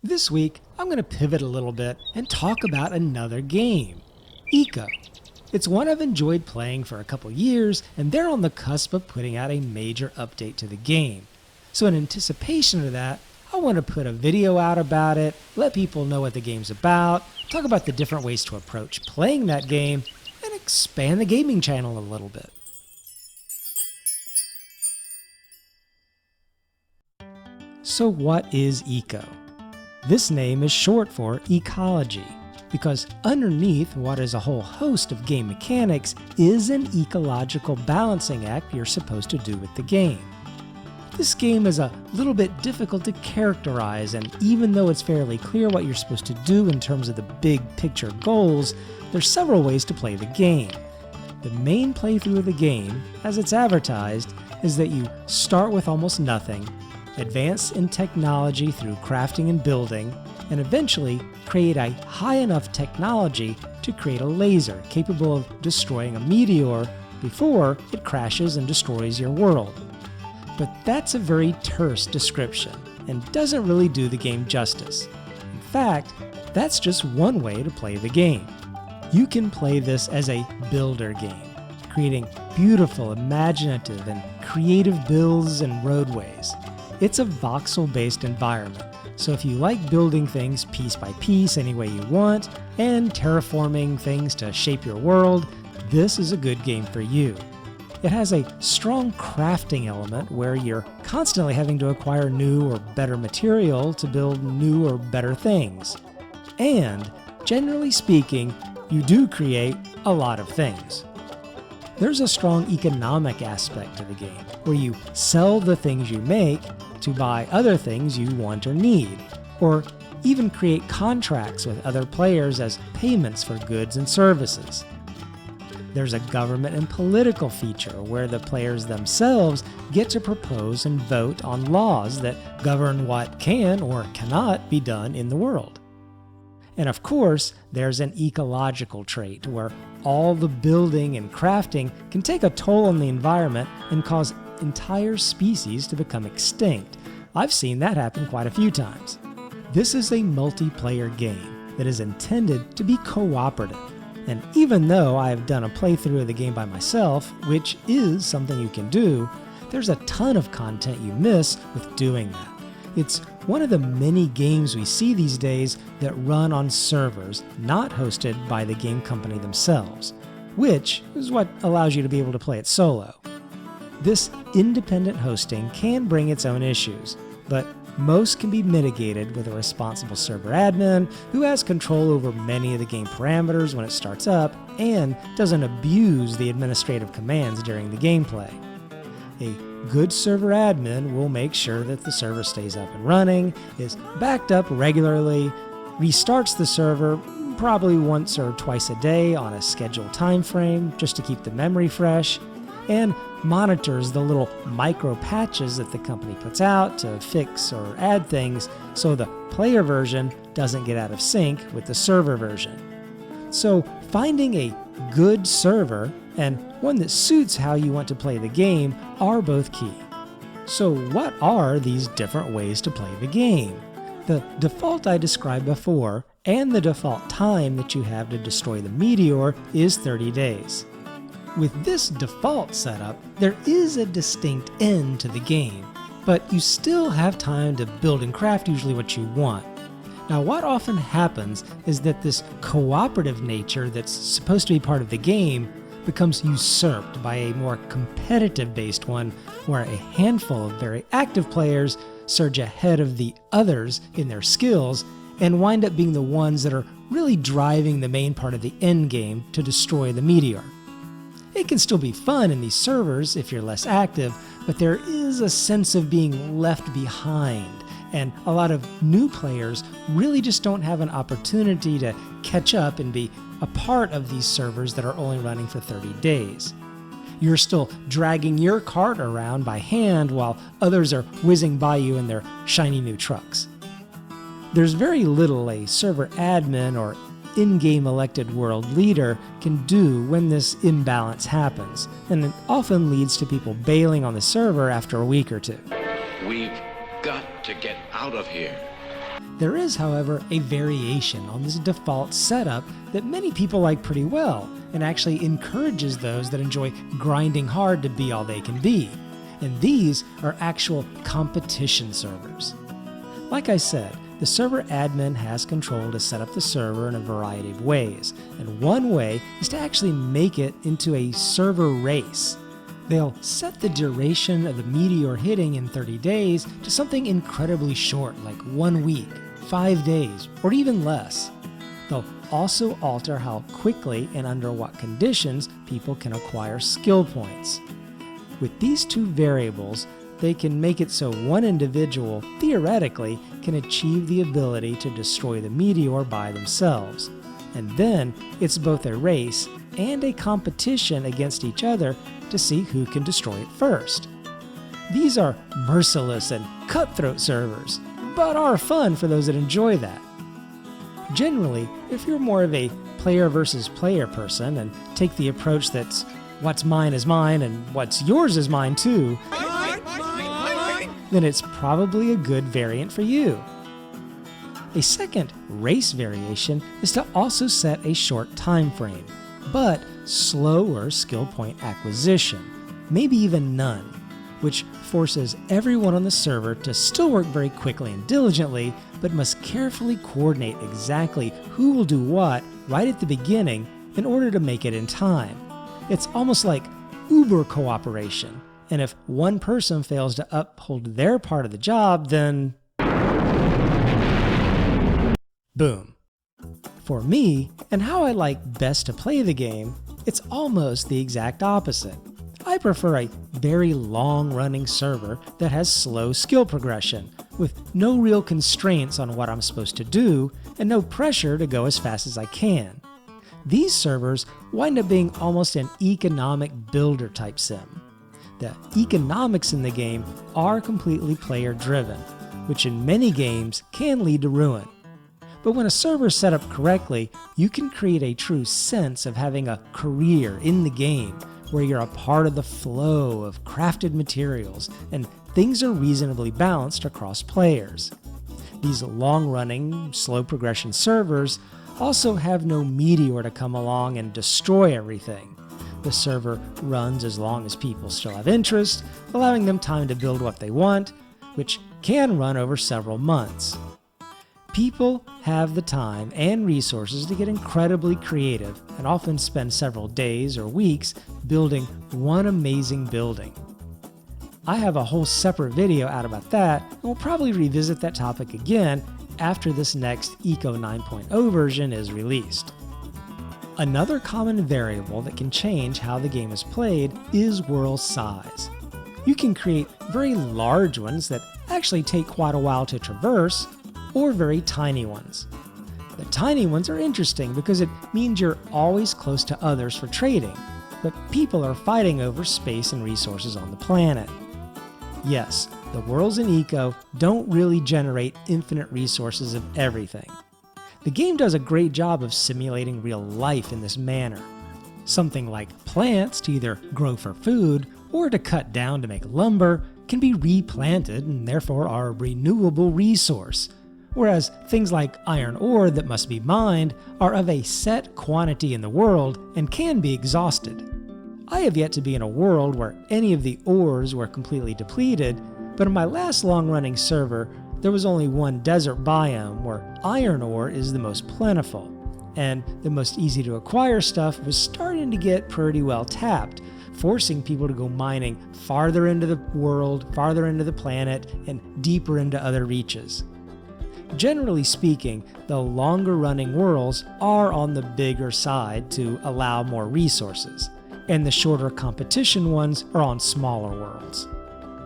This week, I'm going to pivot a little bit and talk about another game, Eco. It's one I've enjoyed playing for a couple years, and they're on the cusp of putting out a major update to the game. So in anticipation of that, I want to put a video out about it, let people know what the game's about, talk about the different ways to approach playing that game, and expand the gaming channel a little bit. So what is Eco? This name is short for ecology, because underneath what is a whole host of game mechanics is an ecological balancing act you're supposed to do with the game. This game is a little bit difficult to characterize, and even though it's fairly clear what you're supposed to do in terms of the big picture goals, there's several ways to play the game. The main playthrough of the game, as it's advertised, is that you start with almost nothing, advance in technology through crafting and building, and eventually create a high enough technology to create a laser capable of destroying a meteor before it crashes and destroys your world. But that's a very terse description and doesn't really do the game justice. In fact, that's just one way to play the game. You can play this as a builder game, creating beautiful, imaginative, and creative builds and roadways. It's a voxel-based environment, so if you like building things piece by piece any way you want, and terraforming things to shape your world, this is a good game for you. It has a strong crafting element where you're constantly having to acquire new or better material to build new or better things. And, generally speaking, you do create a lot of things. There's a strong economic aspect to the game, where you sell the things you make to buy other things you want or need, or even create contracts with other players as payments for goods and services. There's a government and political feature where the players themselves get to propose and vote on laws that govern what can or cannot be done in the world. And of course, there's an ecological trait where all the building and crafting can take a toll on the environment and cause entire species to become extinct. I've seen that happen quite a few times. This is a multiplayer game that is intended to be cooperative. And even though I have done a playthrough of the game by myself, which is something you can do, there's a ton of content you miss with doing that. It's one of the many games we see these days that run on servers not hosted by the game company themselves, which is what allows you to be able to play it solo. This independent hosting can bring its own issues, but most can be mitigated with a responsible server admin who has control over many of the game parameters when it starts up and doesn't abuse the administrative commands during the gameplay. A good server admin will make sure that the server stays up and running, is backed up regularly, restarts the server probably once or twice a day on a scheduled time frame just to keep the memory fresh, and monitors the little micro patches that the company puts out to fix or add things so the player version doesn't get out of sync with the server version. So finding a good server and one that suits how you want to play the game are both key. So what are these different ways to play the game? The default I described before and the default time that you have to destroy the meteor is 30 days. With this default setup, there is a distinct end to the game, but you still have time to build and craft usually what you want. Now what often happens is that this cooperative nature that's supposed to be part of the game becomes usurped by a more competitive-based one where a handful of very active players surge ahead of the others in their skills and wind up being the ones that are really driving the main part of the end game to destroy the meteor. It can still be fun in these servers if you're less active, but there is a sense of being left behind, and a lot of new players really just don't have an opportunity to catch up and be a part of these servers that are only running for 30 days. You're still dragging your cart around by hand while others are whizzing by you in their shiny new trucks. There's very little a server admin or in-game elected world leader can do when this imbalance happens, and it often leads to people bailing on the server after a week or two. We've got to get out of here. There is, however, a variation on this default setup that many people like pretty well, and actually encourages those that enjoy grinding hard to be all they can be. And these are actual competition servers. Like I said, the server admin has control to set up the server in a variety of ways, and one way is to actually make it into a server race. They'll set the duration of the Meteor hitting in 30 days to something incredibly short, like 1 week, 5 days, or even less. They'll also alter how quickly and under what conditions people can acquire skill points. With these two variables, they can make it so one individual, theoretically, can achieve the ability to destroy the Meteor by themselves. And then it's both a race and a competition against each other to see who can destroy it first. These are merciless and cutthroat servers, but are fun for those that enjoy that. Generally, if you're more of a player versus player person and take the approach that's what's mine is mine and what's yours is mine too, then it's probably a good variant for you. A second race variation is to also set a short time frame, but slower skill point acquisition, maybe even none, which forces everyone on the server to still work very quickly and diligently, but must carefully coordinate exactly who will do what right at the beginning in order to make it in time. It's almost like Uber cooperation, and if one person fails to uphold their part of the job, then boom. For me, and how I like best to play the game, it's almost the exact opposite. I prefer a very long-running server that has slow skill progression, with no real constraints on what I'm supposed to do, and no pressure to go as fast as I can. These servers wind up being almost an economic builder type sim. The economics in the game are completely player-driven, which in many games can lead to ruin. But when a server is set up correctly, you can create a true sense of having a career in the game, where you're a part of the flow of crafted materials, and things are reasonably balanced across players. These long-running, slow-progression servers also have no Meteor to come along and destroy everything. The server runs as long as people still have interest, allowing them time to build what they want, which can run over several months. People have the time and resources to get incredibly creative and often spend several days or weeks building one amazing building. I have a whole separate video out about that, and we'll probably revisit that topic again after this next Eco 9.0 version is released. Another common variable that can change how the game is played is world size. You can create very large ones that actually take quite a while to traverse, or very tiny ones. The tiny ones are interesting because it means you're always close to others for trading, but people are fighting over space and resources on the planet. Yes, the worlds in Eco don't really generate infinite resources of everything. The game does a great job of simulating real life in this manner. Something like plants to either grow for food or to cut down to make lumber can be replanted and therefore are a renewable resource, whereas things like iron ore that must be mined are of a set quantity in the world and can be exhausted. I have yet to be in a world where any of the ores were completely depleted, but in my last long-running server, there was only one desert biome where iron ore is the most plentiful, and the most easy to acquire stuff was starting to get pretty well tapped, forcing people to go mining farther into the world, farther into the planet, and deeper into other reaches. Generally speaking, the longer-running worlds are on the bigger side to allow more resources, and the shorter competition ones are on smaller worlds.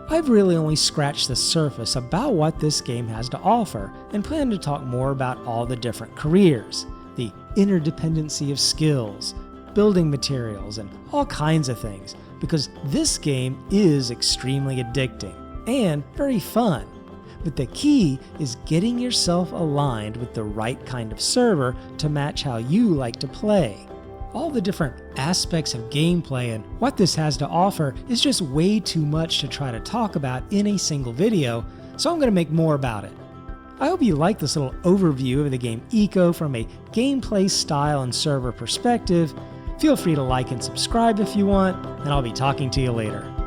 I've really only scratched the surface about what this game has to offer, and plan to talk more about all the different careers, the interdependency of skills, building materials, and all kinds of things, because this game is extremely addicting and very fun. But the key is getting yourself aligned with the right kind of server to match how you like to play. All the different aspects of gameplay and what this has to offer is just way too much to try to talk about in a single video, so I'm going to make more about it. I hope you like this little overview of the game Eco from a gameplay style and server perspective. Feel free to like and subscribe if you want, and I'll be talking to you later.